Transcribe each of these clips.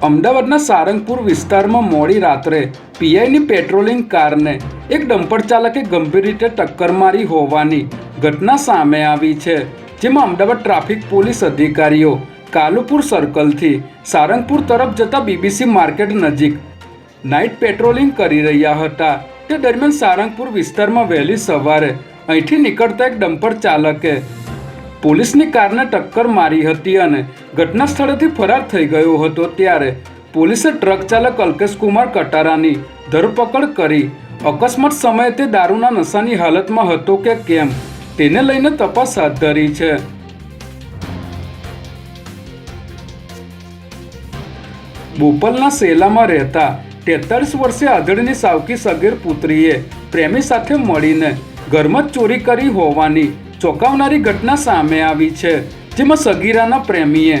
અમદાવાદના સારંગપુર વિસ્તારમાં મોડી રાત્રે પીઆઈની પેટ્રોલિંગ કારને એક ડમ્પર ચાલકે ગંભીર રીતે ટક્કર મારી હોવાની ઘટના સામે આવી છે, જેમાં અમદાવાદ ટ્રાફિક પોલીસ અધિકારીઓ કાલુપુર સર્કલથી સારંગપુર તરફ જતા બીબીસી માર્કેટ નજીક નાઇટ પેટ્રોલિંગ કરી રહ્યા હતા. તે દરમિયાન સારંગપુર વિસ્તારમાં વહેલી સવારે અહીંથી નીકળતા એક ડમ્પર ચાલકે પોલીસની કારને ટક્કર મારી હતી અને ઘટના સ્થળેથી ફરાર થઈ ગયો હતો. ત્યારે પોલીસે ટ્રક ચાલક અલ્કેશ કુમાર કટારાની ધરપકડ કરી અકસ્માત સમયે તે દારૂના નશાની હાલતમાં હતો કે કેમ તેને લઈને તપાસ હાથ ધરી છે. બોપલના સેલામાં રહેતા 43 વર્ષીય આધેડની સાવકી સગીર પુત્રીએ પ્રેમી સાથે મળીને ઘરમાં જ ચોરી કરી હોવાની ચોંકાવનારી ઘટના સામે આવી છે, જેમાં સગીરાના પ્રેમીએ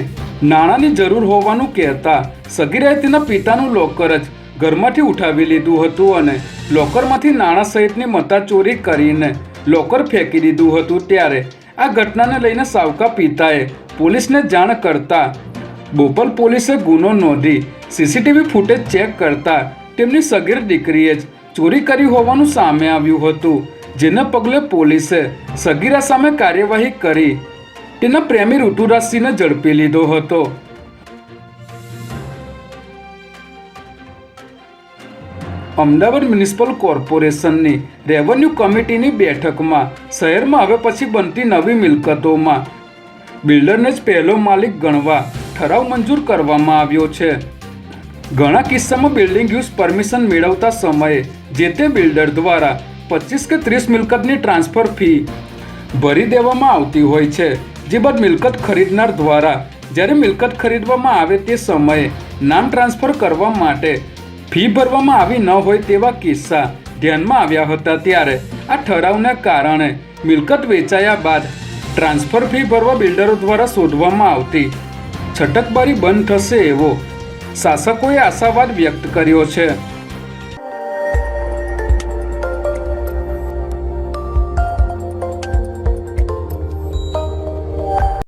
નાણાંની જરૂર હોવાનું કહેતા સગીરાએ તેના પિતાનું લોકર જ ઘરમાંથી ઉઠાવી લીધું હતું અને લોકરમાંથી નાણાં સહિતની મત્તા ચોરી કરીને લોકર ફેંકી દીધું હતું. ત્યારે આ ઘટનાને લઈને સાવકા પિતાએ પોલીસને જાણ કરતા બોપલ પોલીસે ગુનો નોંધી સીસીટીવી ફૂટેજ ચેક કરતા તેમની સગીર દીકરીએ જ ચોરી કરી હોવાનું સામે આવ્યું હતું, જેને પગલે પોલીસે સગીરા સામે કાર્યવાહી કરી તેના પ્રેમી ઋતુરાજસિંહને ઝડપી લીધો હતો. અમદાવાદ મ્યુનિસિપલ કોર્પોરેશનની રેવન્યુ કમિટીની બેઠકમાં શહેરમાં હવે પછી બનતી નવી મિલકતોમાં બિલ્ડરને જ પહેલો માલિક ગણવા ઠરાવ મંજૂર કરવામાં આવ્યો છે. ઘણા કિસ્સામાં બિલ્ડિંગ યુઝ પરમિશન મેળવતા સમયે જે તે બિલ્ડર દ્વારા 25 કે 30 મિલકતની ટ્રાન્સફર ફી ભરી દેવામાં આવતી હોય છે, જે બાદ મિલકત ખરીદનાર દ્વારા જ્યારે મિલકત ખરીદવામાં આવે તે સમયે નામ ટ્રાન્સફર કરવા માટે ફી ભરવામાં આવી ન હોય તેવા કિસ્સા ધ્યાનમાં આવ્યા હતા. ત્યારે આ ઠરાવને કારણે મિલકત વેચાયા બાદ ટ્રાન્સફર ફી ભરવા બિલ્ડરો દ્વારા શોધવામાં આવતી છટકબારી બંધ થશે એવો શાસકોએ આશાવાદ વ્યક્ત કર્યો છે.